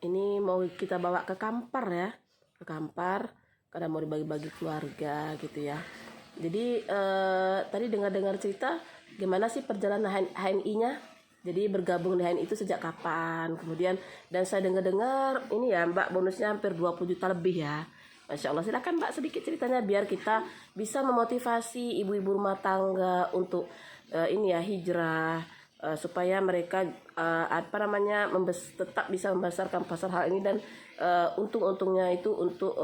ini mau kita bawa ke Kampar ya, ke Kampar karena mau dibagi-bagi keluarga gitu ya. Jadi tadi dengar-dengar cerita gimana sih perjalanan HNI-nya. Jadi bergabung di HNI itu sejak kapan? Kemudian dan saya dengar-dengar ini ya Mbak bonusnya hampir 20 juta lebih ya. Masya Allah, silakan Mbak sedikit ceritanya biar kita bisa memotivasi ibu-ibu rumah tangga untuk ini ya hijrah, supaya mereka tetap bisa membesarkan pasar hal ini dan untung-untungnya itu untuk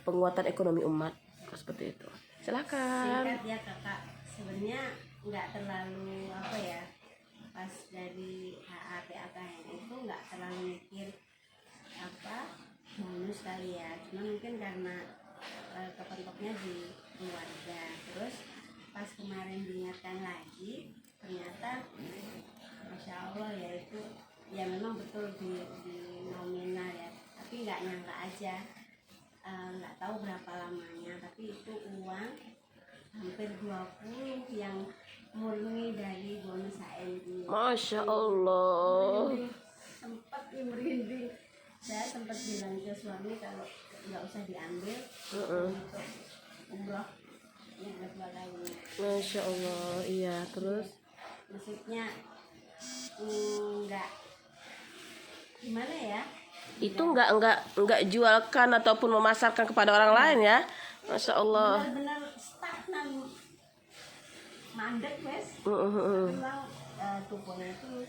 penguatan ekonomi umat seperti itu. Silakan. Singkat ya kakak, sebenarnya nggak terlalu apa ya, pas dari HAPAKN itu nggak terlalu mikir apa bonus kali ya, cuma mungkin karena kepentoknya di keluarga. Terus pas kemarin diingatkan lagi, ternyata Masya Allah ya, itu ya memang betul di nominal ya, tapi nggak nyangka aja, nggak tahu berapa lamanya, tapi itu uang hampir 20 yang murni dari bonus HNI. Masya Allah. Sempat merinding. Saya sempat bilang ke suami kalau nggak usah diambil untuk umroh yang kedua kali. Masya Allah, iya terus. Maksudnya nggak gimana ya? Itu nggak jualkan ataupun memasarkan kepada orang lain ya. Masya Allah. Benar-benar stagnan, mandek wes. Memang kuponnya itu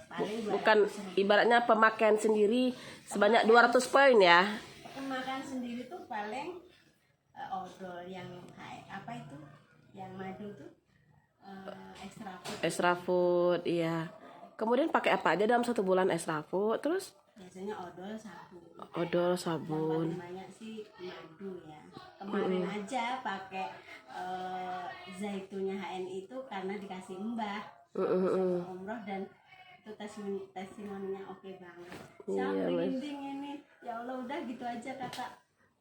paling Bukan ibaratnya pemakaian sendiri sebanyak 200 poin ya. Makan sendiri tuh paling odol yang apa itu yang madu tuh extra food. Extra food, iya. Kemudian pakai apa aja dalam 1 bulan extra food? Terus biasanya odol sabun. odol sabun. Yang paling banyak sih madu ya. Kemarin aja pakai zaitunnya HNI itu karena dikasih mbah umroh, dan itu testimoninya oke banget. Saya merinding ini, ya Allah, udah gitu aja kakak.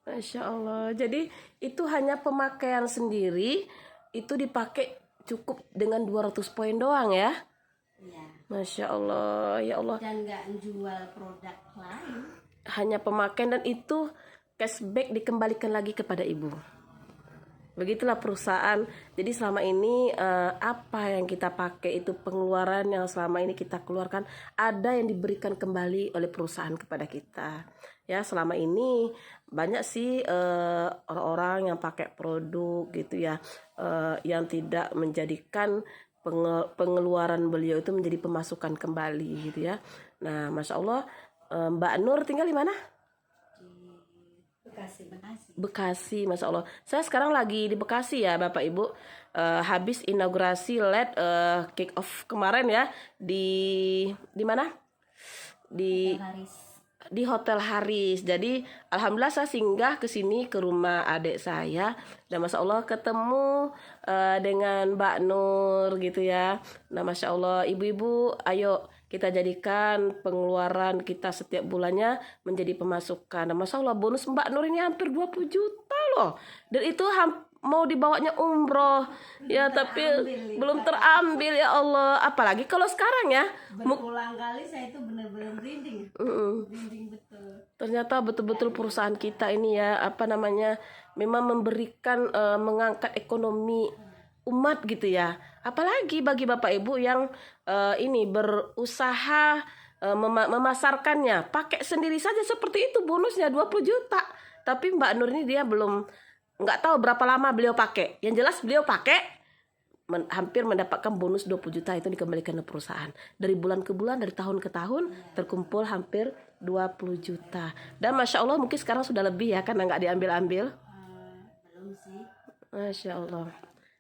Masya Allah. Jadi itu hanya pemakaian sendiri, itu dipakai cukup dengan 200 poin doang ya. Iya. Masya Allah, ya Allah. Dan nggak jual produk lain. Hanya pemakaian dan itu cashback dikembalikan lagi kepada ibu. Begitulah perusahaan. Jadi selama ini apa yang kita pakai itu pengeluaran yang selama ini kita keluarkan ada yang diberikan kembali oleh perusahaan kepada kita. Ya selama ini banyak sih orang-orang yang pakai produk gitu ya, yang tidak menjadikan pengeluaran beliau itu menjadi pemasukan kembali gitu ya. Nah Masya Allah, Mbak Nur tinggal di mana? Bekasi, Masya Allah. Saya sekarang lagi di Bekasi ya Bapak Ibu. Habis inaugurasi LED kick off kemarin ya di mana? Di Hotel Haris. Jadi alhamdulillah saya singgah ke sini ke rumah adik saya dan Masya Allah ketemu dengan Mbak Nur gitu ya. Nah Masya Allah, ibu-ibu ayo kita jadikan pengeluaran kita setiap bulannya menjadi pemasukan. Nah, Masya Allah bonus Mbak Nur ini hampir 20 juta loh. Dan itu mau dibawanya umroh. Ya tapi belum terambil ya Allah. Apalagi kalau sekarang ya. Berulang kali saya itu benar-benar merinding. Merinding betul. Ternyata betul-betul perusahaan kita ini ya, memang memberikan mengangkat ekonomi umat gitu ya. Apalagi bagi Bapak Ibu yang ini berusaha memasarkannya, pakai sendiri saja seperti itu bonusnya 20 juta. Tapi Mbak Nur ini dia nggak tahu berapa lama beliau pakai. Yang jelas beliau pakai hampir mendapatkan bonus 20 juta itu dikembalikan ke perusahaan. Dari bulan ke bulan, dari tahun ke tahun terkumpul hampir 20 juta. Dan Masya Allah mungkin sekarang sudah lebih ya karena nggak diambil-ambil. Belum sih. Masya Allah.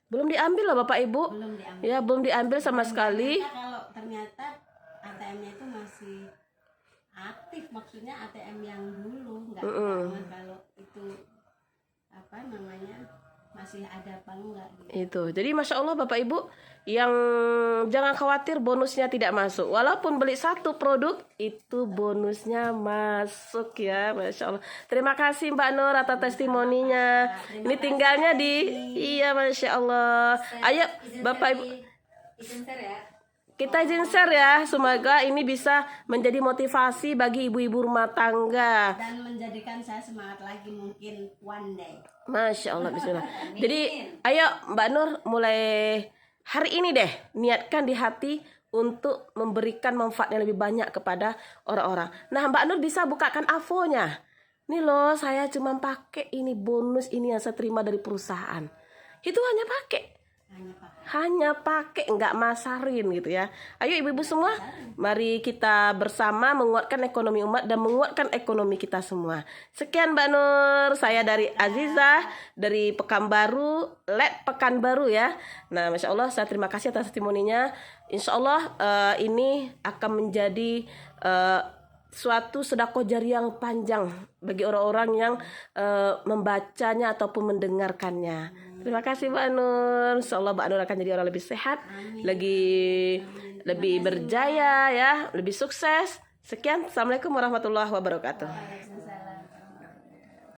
Belum diambil loh Bapak Ibu. Belum diambil. Ya belum diambil sama sekali. Kalau ternyata ATM-nya itu masih aktif, maksudnya ATM yang dulu, nggak tahu kalau itu apa namanya masih ada apa enggak gitu. Itu. Jadi Masya Allah Bapak Ibu yang jangan khawatir bonusnya tidak masuk. Walaupun beli 1 produk itu bonusnya masuk ya. Masya Allah. Terima kasih Mbak Nur atas testimoninya. Ini tinggalnya di iya Masya Allah. Ayo Bapak Ibu. Izin share ya. Kita izin share ya, semoga ini bisa menjadi motivasi bagi ibu-ibu rumah tangga. Dan menjadikan saya semangat lagi mungkin one day. Masya Allah, bismillah. Jadi ayo Mbak Nur, mulai hari ini deh niatkan di hati untuk memberikan manfaat yang lebih banyak kepada orang-orang. Nah Mbak Nur bisa bukakan avonya. Nih loh, saya cuma pakai ini bonus ini yang saya terima dari perusahaan. Itu hanya pakai. Hanya pakai, nggak masarin gitu ya. Ayo ibu-ibu semua, mari kita bersama menguatkan ekonomi umat dan menguatkan ekonomi kita semua. Sekian Mbak Nur, saya dari Azizah dari Pekanbaru, Lab Pekanbaru ya. Nah Masya Allah, saya terima kasih atas testimoninya. Insya Allah ini akan menjadi suatu sedekah jariah yang panjang bagi orang-orang yang membacanya ataupun mendengarkannya. Terima kasih Mbak Nur. Insyaallah Mbak Nur akan jadi orang lebih sehat, lebih berjaya ya, lebih sukses. Sekian, assalamualaikum warahmatullahi wabarakatuh.